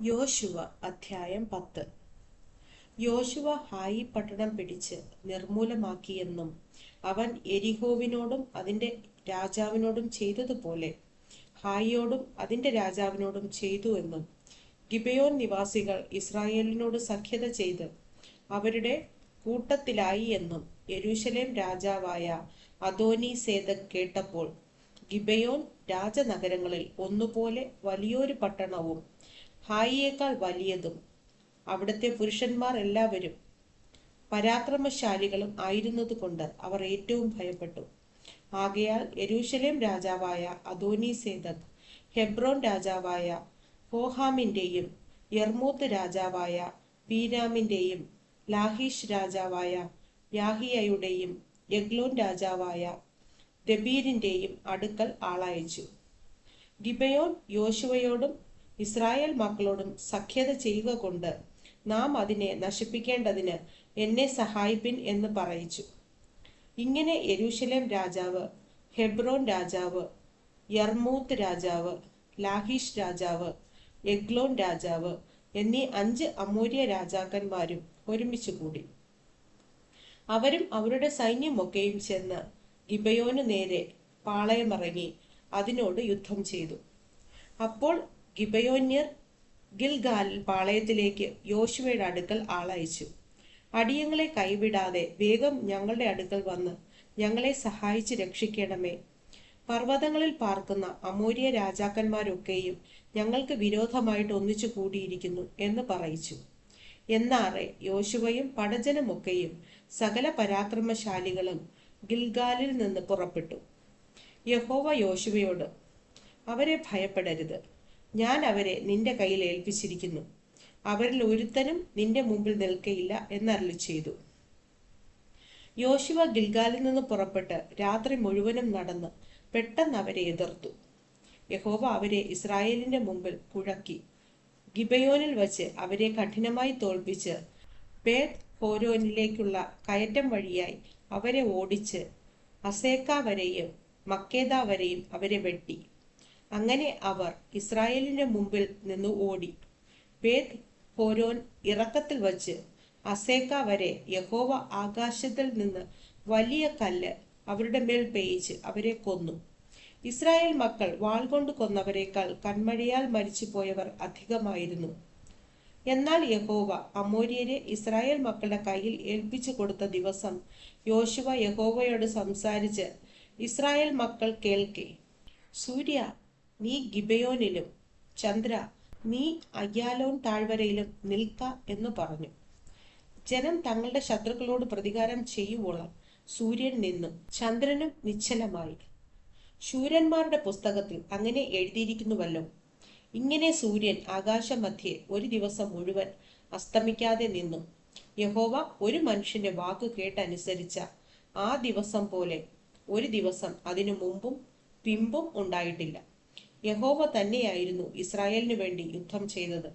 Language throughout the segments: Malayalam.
യോശുവ അധ്യായം 10. യോശുവ ഹായി പട്ടണം പിടിച്ച് നിർമൂലമാക്കിയെന്നും അവൻ എരിഹോവിനോടും അതിന്റെ രാജാവിനോടും ചെയ്തതുപോലെ ഹായിയോടും അതിന്റെ രാജാവിനോടും ചെയ്തു എന്നും ഗിബെയോൻ നിവാസികൾ ഇസ്രായേലിനോട് സഖ്യത ചെയ്ത് അവരുടെ കൂട്ടത്തിലായി എന്നും യെരൂശലേം രാജാവായ അദോനി സേദക് കേട്ടപ്പോൾ ഗിബെയോൻ രാജനഗരങ്ങളിൽ ഒന്നുപോലെ വലിയൊരു പട്ടണവും ഹായിയേക്കാൾ വലിയതും അവിടുത്തെ പുരുഷന്മാർ എല്ലാവരും പരാക്രമശാലികളും ആയിരുന്നതുകൊണ്ട് അവർ ഏറ്റവും ഭയപ്പെട്ടു. ആകയാൽ യെരൂശലേം രാജാവായ അദോനി സേദക് ഹെബ്രോൻ രാജാവായ ഹോഹാമിന്റെയും യർമൂത്ത് രാജാവായ പീരാമിന്റെയും ലാഹീഷ് രാജാവായ യാഹിയയുടെയും എഗ്ലോൻ രാജാവായ ദബീരിന്റെയും അടുക്കൽ ആളയച്ചു. ഗിബെയോൻ യോശുവയോടും ഇസ്രായേൽ മക്കളോടും സഖ്യത ചെയ്യുക കൊണ്ട് നാം അതിനെ നശിപ്പിക്കേണ്ടതിന് എന്നെ സഹായിപ്പിൻ എന്ന് പറയിച്ചു. ഇങ്ങനെ യെരൂശലേം രാജാവ്, ഹെബ്രോൻ രാജാവ്, യർമൂത്ത് രാജാവ്, ലാഹീഷ് രാജാവ്, എഗ്ലോൻ രാജാവ് എന്നീ 5 അമോര്യ രാജാക്കന്മാരും ഒരുമിച്ച് കൂടി. അവരും അവരുടെ സൈന്യമൊക്കെയും ചെന്ന് ഗിബെയോന് നേരെ പാളയമിറങ്ങി അതിനോട് യുദ്ധം ചെയ്തു. അപ്പോൾ ഗിബെയോന്യർ ഗിൽഗാലിൽ പാളയത്തിലേക്ക് യോശുവയുടെ അടുക്കൽ ആളയച്ചു. അടിയങ്ങളെ കൈവിടാതെ വേഗം ഞങ്ങളുടെ അടുക്കൽ വന്ന് ഞങ്ങളെ സഹായിച്ച് രക്ഷിക്കണമേ. പർവ്വതങ്ങളിൽ പാർക്കുന്ന അമോര്യ രാജാക്കന്മാരൊക്കെയും ഞങ്ങൾക്ക് വിരോധമായിട്ട് ഒന്നിച്ചു കൂടിയിരിക്കുന്നു എന്ന് പറയിച്ചു. എന്നാറെ യോശുവയും പടജനമൊക്കെയും സകല പരാക്രമശാലികളും ഗിൽഗാലിൽ നിന്ന് പുറപ്പെട്ടു. യഹോവ യോശുവയോട്, അവരെ ഭയപ്പെടരുത്, ഞാൻ അവരെ നിന്റെ കയ്യിൽ ഏൽപ്പിച്ചിരിക്കുന്നു, അവരിൽ ഒരുത്തനും നിന്റെ മുമ്പിൽ നിൽക്കയില്ല എന്നരുളി ചെയ്തു. യോശുവ ഗിൽഗാലിൽ നിന്ന് പുറപ്പെട്ട് രാത്രി മുഴുവനും നടന്ന് പെട്ടെന്ന് അവരെ എതിർത്തു. യഹോവ അവരെ ഇസ്രായേലിന്റെ മുമ്പിൽ കുഴക്കി. ഗിബെയോനിൽ വച്ച് അവരെ കഠിനമായി തോൽപ്പിച്ച് ബേത് ഹോരോനിലേക്കുള്ള കയറ്റം വഴിയായി അവരെ ഓടിച്ച് അസേക്ക വരെയും മക്കേദ വരെയും അവരെ വെട്ടി. അങ്ങനെ അവർ ഇസ്രായേലിന്റെ മുമ്പിൽ നിന്ന് ഓടി. ബേത് ഹോരോൻ ഇറക്കത്തിൽ വച്ച് അസേക്ക വരെ യഹോവ ആകാശത്തിൽ നിന്ന് വലിയ കല്ല് അവരുടെ മേൽ പേയിച്ച് അവരെ കൊന്നു. ഇസ്രായേൽ മക്കൾ വാൾ കൊണ്ട് കൊന്നവരെക്കാൾ കൺമഴയാൽ മരിച്ചു പോയവർ അധികമായിരുന്നു. എന്നാൽ യഹോവ അമോര്യരെ ഇസ്രായേൽ മക്കളുടെ കയ്യിൽ ഏൽപ്പിച്ചു കൊടുത്ത ദിവസം യോശുവ യഹോവയോട് സംസാരിച്ച് ഇസ്രായേൽ മക്കൾ കേൾക്കെ, സൂര്യ, നീ ഗിബെയോനിലും ചന്ദ്ര, നീ അയ്യാലോൻ താഴ്വരയിലും നിൽക്ക എന്ന് പറഞ്ഞു. ജനം തങ്ങളുടെ ശത്രുക്കളോട് പ്രതികാരം ചെയ്യുവോളം സൂര്യൻ നിന്നു, ചന്ദ്രനും നിശ്ചലമായി. ശൂരന്മാരുടെ പുസ്തകത്തിൽ അങ്ങനെ എഴുതിയിരിക്കുന്നുവല്ലോ, ഇങ്ങനെ സൂര്യൻ ആകാശമധ്യേ ഒരു ദിവസം മുഴുവൻ അസ്തമിക്കാതെ നിന്നു. യഹോവ ഒരു മനുഷ്യന്റെ വാക്ക് കേട്ടനുസരിച്ച ആ ദിവസം പോലെ ഒരു ദിവസം അതിനു മുമ്പും പിമ്പും ഉണ്ടായിട്ടില്ല. യഹോവ തന്നെയായിരുന്നു ഇസ്രായേലിനു വേണ്ടി യുദ്ധം ചെയ്തത്.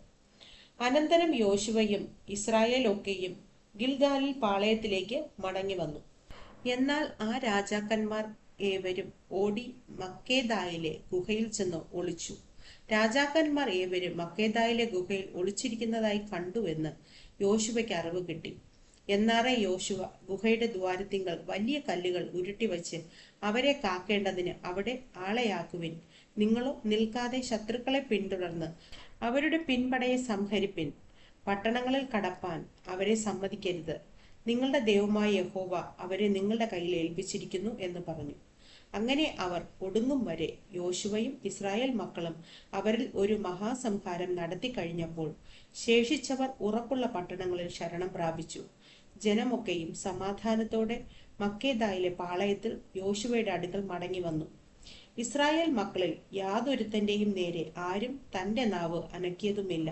അനന്തരം യോശുവയും ഇസ്രായേലൊക്കെയും ഗിൽഗാലിൽ പാളയത്തിലേക്ക് മടങ്ങി വന്നു. എന്നാൽ ആ രാജാക്കന്മാർ ഏവരും ഓടി മക്കേദായിലെ ഗുഹയിൽ ചെന്ന് ഒളിച്ചു. രാജാക്കന്മാർ ഏവരും മക്കേദായിലെ ഗുഹയിൽ ഒളിച്ചിരിക്കുന്നതായി കണ്ടുവെന്ന് യോശുവയ്ക്ക് അറിവ് കിട്ടി. എന്നാറെ യോശുവ ഗുഹയുടെ ദ്വാരത്തിങ്കൽ വലിയ കല്ലുകൾ ഉരുട്ടിവച്ച് അവരെ കാക്കേണ്ടതിന് അവിടെ ആളെയാക്കുവിൻ, നിങ്ങളോ നിൽക്കാതെ ശത്രുക്കളെ പിന്തുടർന്ന് അവരുടെ പിൻപടയെ സംഹരിപ്പിൻ, പട്ടണങ്ങളിൽ കടപ്പാൻ അവരെ സമ്മതിക്കരുത്, നിങ്ങളുടെ ദൈവമായ യഹോവ അവരെ നിങ്ങളുടെ കയ്യിൽ ഏൽപ്പിച്ചിരിക്കുന്നു എന്ന് പറഞ്ഞു. അങ്ങനെ അവർ ഒടുങ്ങും വരെ യോശുവയും ഇസ്രായേൽ മക്കളും അവരിൽ ഒരു മഹാസംഹാരം നടത്തി കഴിഞ്ഞപ്പോൾ ശേഷിച്ചവർ ഉറപ്പുള്ള പട്ടണങ്ങളിൽ ശരണം പ്രാപിച്ചു. ജനമൊക്കെയും സമാധാനത്തോടെ മക്കേദായിലെ പാളയത്തിൽ യോശുവയുടെ അടുക്കൽ മടങ്ങി വന്നു. ഇസ്രായേൽ മക്കളിൽ യാതൊരുത്തന്റെയും നേരെ ആരും തന്റെ നാവ് അനക്കിയതുമില്ല.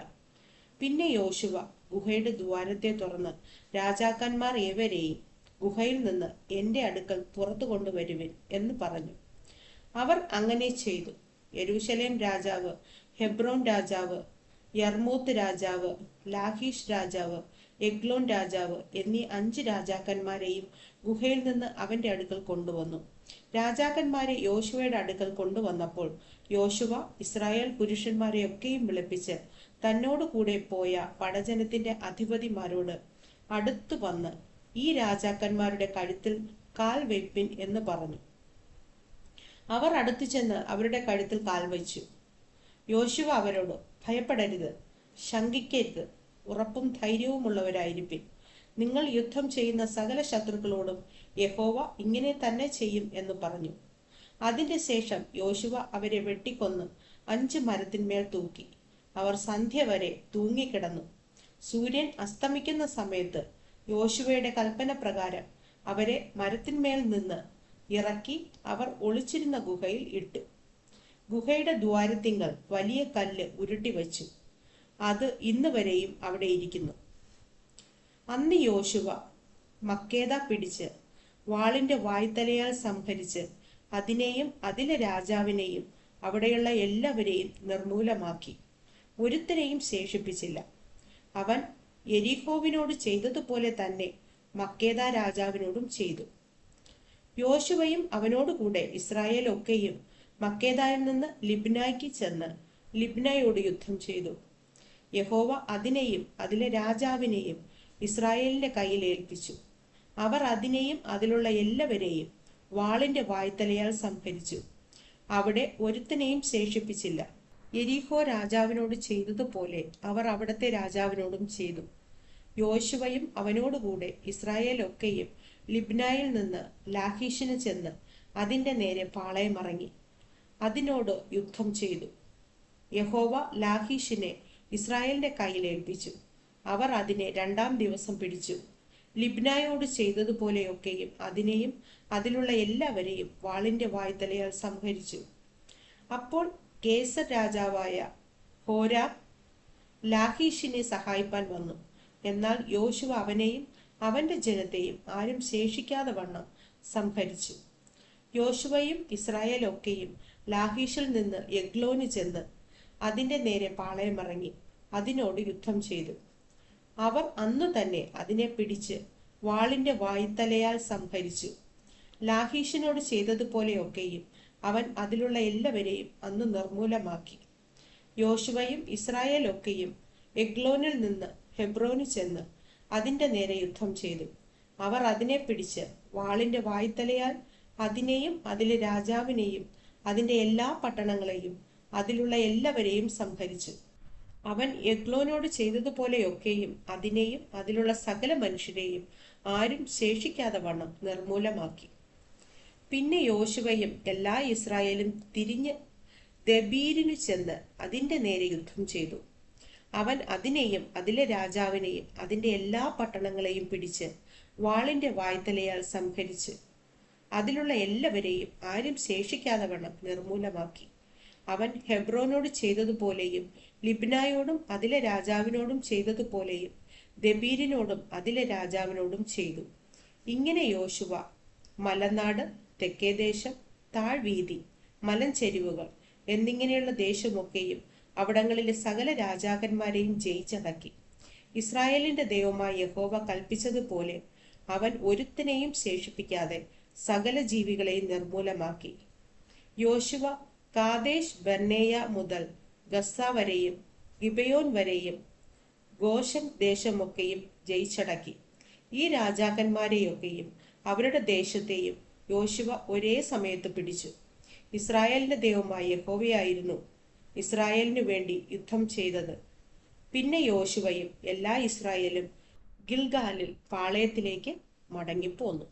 പിന്നെ യോശുവ ഗുഹയുടെ ദ്വാരത്തെ തുറന്ന് രാജാക്കന്മാർ ഏവരെയും ഗുഹയിൽ നിന്ന് എന്റെ അടുക്കൽ പുറത്തു കൊണ്ടുവരുവിൻ എന്ന് പറഞ്ഞു. അവർ അങ്ങനെ ചെയ്തു. യെരൂശലേം രാജാവ്, ഹെബ്രോൻ രാജാവ്, യർമൂത്ത് രാജാവ്, ലാഹീഷ് രാജാവ്, എഗ്ലോൻ രാജാവ് എന്നീ 5 രാജാക്കന്മാരെയും ഗുഹയിൽ നിന്ന് അവന്റെ അടുക്കൽ കൊണ്ടുവന്നു. രാജാക്കന്മാരെ യോശുവയുടെ അടുക്കൽ കൊണ്ടുവന്നപ്പോൾ യോശുവ ഇസ്രായേൽ പുരുഷന്മാരെയൊക്കെയും വിളിപ്പിച്ച് തന്നോട് കൂടെ പോയ പടജനത്തിന്റെ അധിപതിമാരോട് അടുത്തു വന്ന് ഈ രാജാക്കന്മാരുടെ കഴുത്തിൽ കാൽ വയ്പിൻ എന്ന് പറഞ്ഞു. അവർ അടുത്തു ചെന്ന് അവരുടെ കഴുത്തിൽ കാൽ വച്ചു. യോശുവ അവരോട്, ഭയപ്പെടരുത്, ശങ്കിക്കരുത്, ഉറപ്പും ധൈര്യവുമുള്ളവരായിരിപ്പിൻ. നിങ്ങൾ യുദ്ധം ചെയ്യുന്ന സകല ശത്രുക്കളോടും യഹോവ ഇങ്ങനെ തന്നെ ചെയ്യും എന്ന് പറഞ്ഞു. അതിന്റെ ശേഷം യോശുവ അവരെ വെട്ടിക്കൊന്ന് 5 മരത്തിന്മേൽ തൂക്കി. അവർ സന്ധ്യ വരെ തൂങ്ങിക്കിടന്നു. സൂര്യൻ അസ്തമിക്കുന്ന സമയത്ത് യോശുവയുടെ കൽപ്പന പ്രകാരം അവരെ മരത്തിന്മേൽ നിന്ന് ഇറക്കി അവർ ഒളിച്ചിരുന്ന ഗുഹയിൽ ഇട്ടു. ഗുഹയുടെ ദ്വാരത്തിങ്കൽ വലിയ കല്ല് ഉരുട്ടിവച്ചു. അത് ഇന്ന് വരെയും അവിടെ ഇരിക്കുന്നു. അന്ന് യോശുവ മക്കേദ പിടിച്ച് വാളിന്റെ വായ്ത്തലയാൽ സംഹരിച്ച് അതിനെയും അതിലെ രാജാവിനെയും അവിടെയുള്ള എല്ലാവരെയും നിർമൂലമാക്കി. ഒരുത്തരെയും ശേഷിപ്പിച്ചില്ല. അവൻ യെരിഹോവിനോട് ചെയ്തതുപോലെ തന്നെ മക്കേദ രാജാവിനോടും ചെയ്തു. യോശുവയും അവനോടുകൂടെ ഇസ്രായേൽ ഒക്കെയും മക്കേദായിൽ നിന്ന് ലിബ്നായ്ക്ക് ചെന്ന് ലിബ്നയോട് യുദ്ധം ചെയ്തു. യഹോവ അതിനെയും അതിലെ രാജാവിനെയും ഇസ്രായേലിന്റെ കയ്യിൽ ഏൽപ്പിച്ചു. അവർ അതിനെയും അതിലുള്ള എല്ലാവരെയും വാളിന്റെ വായ്ത്തലയാൽ സംഹരിച്ചു. അവിടെ ഒരുത്തനെയും ശേഷിപ്പിച്ചില്ല. യെരിഹോ രാജാവിനോട് ചെയ്തതുപോലെ അവർ അവിടത്തെ രാജാവിനോടും ചെയ്തു. യോശുവയും അവനോടുകൂടെ ഇസ്രായേൽ ഒക്കെയും ലിബ്നായിൽ നിന്ന് ലാഖീഷിന് ചെന്ന് അതിന്റെ നേരെ പാളയമറങ്ങി അതിനോട് യുദ്ധം ചെയ്തു. യഹോവ ലാഖീഷിനെ ഇസ്രായേലിന്റെ കയ്യിൽ ഏൽപ്പിച്ചു. അവർ അതിനെ 2-ാം ദിവസം പിടിച്ചു. ലിബ്നായോട് ചെയ്തതുപോലെയൊക്കെയും അതിനെയും അതിലുള്ള എല്ലാവരെയും വാളിന്റെ വായ്ത്തലയാൽ സംഹരിച്ചു. അപ്പോൾ ഗേസർ രാജാവായ ഹോരാം ലാഖീഷിനെ സഹായിപ്പാൻ വന്നു. എന്നാൽ യോശുവ അവനെയും അവന്റെ ജനത്തെയും ആരും ശേഷിക്കാതെ വണ്ണം സംഹരിച്ചു. യോശുവയും ഇസ്രായേൽ ഒക്കെയും ലാഖീഷിൽ നിന്ന് എഗ്ലോന് ചെന്ന് അതിന്റെ നേരെ പാളയമറങ്ങി അതിനോട് യുദ്ധം ചെയ്തു. അവർ അന്നു തന്നെ അതിനെ പിടിച്ച് വാളിന്റെ വായ്ത്തലയാൽ സംഹരിച്ചു. ലാഖീഷിനോട് ചെയ്തതുപോലെയൊക്കെയും അവൻ അതിലുള്ള എല്ലാവരെയും അന്ന് നിർമൂലമാക്കി. യോശുവയും ഇസ്രായേൽ ഒക്കെയും എഗ്ലോനിൽ നിന്ന് ഹെബ്രോന് ചെന്ന് അതിന്റെ നേരെ യുദ്ധം ചെയ്തു. അവർ അതിനെ പിടിച്ച് വാളിന്റെ വായ്ത്തലയാൽ അതിനെയും അതിലെ രാജാവിനെയും അതിന്റെ എല്ലാ പട്ടണങ്ങളെയും അതിലുള്ള എല്ലാവരെയും സംഹരിച്ചു. അവൻ എഗ്ലോനോട് ചെയ്തതുപോലെയൊക്കെയും അതിനെയും അതിലുള്ള സകല മനുഷ്യരെയും ആരും ശേഷിക്കാതെ വണ്ണം നിർമൂലമാക്കി. പിന്നെ യോശുവയും എല്ലാ ഇസ്രായേലും തിരിഞ്ഞ് ദെബീരിനു ചെന്ന് അതിന്റെ നേരെ യുദ്ധം ചെയ്തു. അവൻ അതിനെയും അതിലെ രാജാവിനെയും അതിന്റെ എല്ലാ പട്ടണങ്ങളെയും പിടിച്ച് വാളിന്റെ വായ്ത്തലയാൽ സംഹരിച്ച് അതിലുള്ള എല്ലാവരെയും ആരും ശേഷിക്കാതെ വണ്ണം നിർമൂലമാക്കി. അവൻ ഹെബ്രോനോട് ചെയ്തതുപോലെയും ലിബ്നായോടും അതിലെ രാജാവിനോടും ചെയ്തതുപോലെയും ദെബീരിനോടും അതിലെ രാജാവിനോടും ചെയ്തു. ഇങ്ങനെ യോശുവ മലനാട്, തെക്കേദേശം, താഴ്വീതി, മലഞ്ചെരിവുകൾ എന്നിങ്ങനെയുള്ള ദേശമൊക്കെയും അവിടങ്ങളിലെ സകല രാജാക്കന്മാരെയും ജയിച്ചടക്കി. ഇസ്രായേലിന്റെ ദൈവമായ യഹോവ കൽപ്പിച്ചതുപോലെ അവൻ ഒരുത്തനെയും ശേഷിപ്പിക്കാതെ സകല ജീവികളെയും നിർമൂലമാക്കി. യോശുവ കാദേശ് ബർന്നേയ മുതൽ ഗസ്സ വരെയും ഗിബയോൻ വരെയും ഗോശൻ ദേശമൊക്കെയും ജയിച്ചടക്കി. ഈ രാജാക്കന്മാരെയൊക്കെയും അവരുടെ ദേശത്തെയും യോശുവ ഒരേ സമയത്ത് പിടിച്ചു. ഇസ്രായേലിന്റെ ദൈവമായ യഹോവയായിരുന്നു ഇസ്രായേലിനു വേണ്ടി യുദ്ധം ചെയ്തത്. പിന്നെ യോശുവയും എല്ലാ ഇസ്രായേലും ഗിൽഗാലിൽ പാളയത്തിലേക്ക് മടങ്ങിപ്പോന്നു.